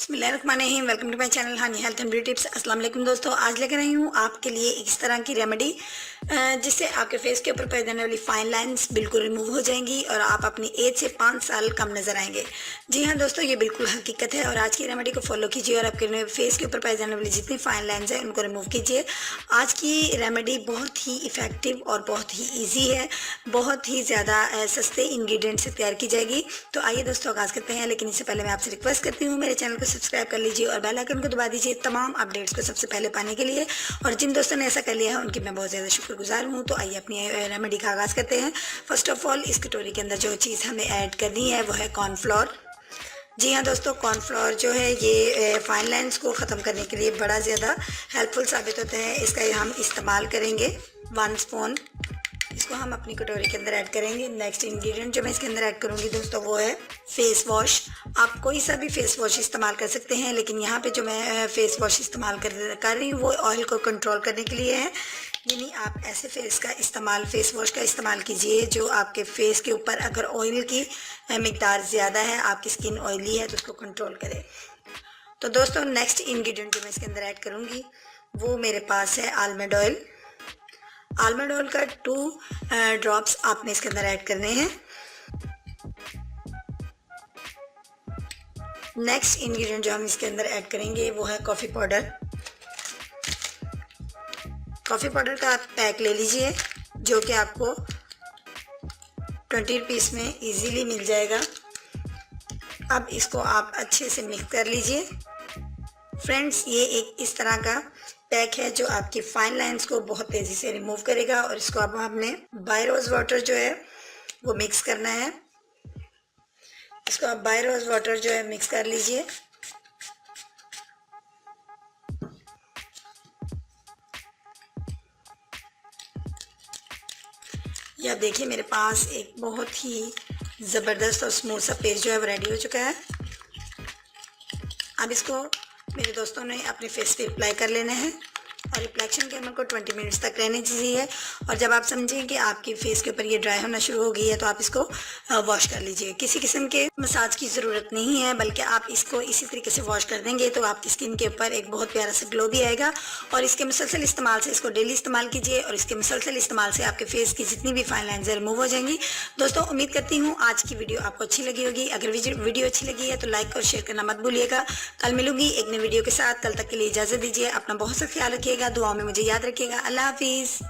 बिस्मिल्लाहिर्रहमानिर्रहीम। Welcome to my channel Hani health and beauty tips. अस्सलाम वालेकुम दोस्तों, आज लेकर आई हूँ आपके लिए इस तरह की रेमेडी जिससे आपके फेस के ऊपर पैदा होने वाली फाइन लाइंस बिल्कुल रिमूव हो जाएंगी और आप अपनी एज से 5 साल कम नजर आएंगे। जी हाँ दोस्तों, ये बिल्कुल हकीकत है और आज की रेमेडी को फॉलो कीजिए और आपके फेस के ऊपर पैदा होने वाली जितनी फाइन लाइंस हैं उनको रिमूव कीजिए। आज की रेमेडी बहुत ही इफेक्टिव और बहुत ही ईजी है, बहुत ही ज़्यादा सस्ते इंग्रेडिएंट से तैयार की जाएगी। तो आइए दोस्तों आगाज़ करते हैं, लेकिन इससे पहले मैं आपसे रिक्वेस्ट करती हूँ मेरे चैनल को सब्सक्राइब कर लीजिए और बेल आइकन को दबा दीजिए तमाम अपडेट्स को सबसे पहले पाने के लिए। और जिन दोस्तों ने ऐसा कर लिया है उनकी मैं बहुत ज़्यादा शुक्रगुजार हूँ। तो आइए अपनी रेमेडी का आगाज़ करते हैं। फर्स्ट ऑफ ऑल, इस कटोरी के अंदर जो चीज़ हमें ऐड करनी है वो है कॉर्नफ्लोर। जी हाँ दोस्तों, कॉर्नफ्लोर जो है ये फाइन लाइंस को ख़त्म करने के लिए बड़ा ज़्यादा हेल्पफुल साबित होता है। इसका हम इस्तेमाल करेंगे 1 स्पून। इसको हम अपनी कटोरी के अंदर ऐड करेंगे। नेक्स्ट इंग्रेडिएंट जो मैं इसके अंदर ऐड करूंगी दोस्तों वो है फेस वॉश। आप कोई सा भी फेस वॉश इस्तेमाल कर सकते हैं, लेकिन यहाँ पे जो मैं फेस वॉश इस्तेमाल कर रही हूँ वो ऑयल को कंट्रोल करने के लिए है। यानी आप ऐसे फेस वॉश का इस्तेमाल कीजिए जो आपके फेस के ऊपर अगर ऑयल की मिकदार ज़्यादा है, आपकी स्किन ऑयली है तो उसको कंट्रोल करे। तो दोस्तों नेक्स्ट इंग्रेडिएंट जो मैं इसके अंदर ऐड करूँगी वो मेरे पास है आलमंड ऑयल। आलमंड ऑयल का 2 ड्रॉप्स आपने इसके अंदर ऐड करने हैं। नेक्स्ट इंग्रेडिएंट जो हम इसके अंदर ऐड करेंगे वो है कॉफ़ी पाउडर। कॉफ़ी पाउडर का आप पैक ले लीजिए जो कि आपको 20 रुपीस में इजीली मिल जाएगा। अब इसको आप अच्छे से मिक्स कर लीजिए। फ्रेंड्स, ये एक इस तरह का पैक है जो आपकी फाइन लाइंस को बहुत तेज़ी से रिमूव करेगा। और इसको अब हमने बाय रोज़ वाटर जो है वो मिक्स करना है। इसको आप बाय रोज़ वाटर जो है मिक्स कर लीजिए। या देखिए मेरे पास एक बहुत ही ज़बरदस्त और स्मूथ सा पेस्ट जो है वो रेडी हो चुका है। अब इसको मेरे दोस्तों ने अपने फेस पे अप्लाई कर लेना है और एप्लीकेशन के अमल को 20 मिनट्स तक रहने चाहिए। और जब आप समझें कि आपकी फेस के ऊपर ये ड्राई होना शुरू हो गई है तो आप इसको वॉश कर लीजिए। किसी किस्म के मसाज की ज़रूरत नहीं है, बल्कि आप इसको इसी तरीके से वॉश कर देंगे तो आपकी स्किन के ऊपर एक बहुत प्यारा सा ग्लो भी आएगा। और इसके मुसलसल इस्तेमाल से, इसको डेली इस्तेमाल कीजिए और इसके मुसलसल इस्तेमाल से आपके फेस की जितनी भी फाइन लाइन्स रिमूव हो जाएंगी। दोस्तों उम्मीद करती हूँ आज की वीडियो आपको अच्छी लगी होगी। अगर वीडियो अच्छी लगी है तो लाइक और शेयर करना मत भूलिएगा। कल मिलूंगी एक नई वीडियो के साथ। कल तक के लिए इजाज़त दीजिए। अपना बहुत सा ख्याल रखिएगा, दुआओं में मुझे याद रखिएगा। अल्लाह हाफिज़।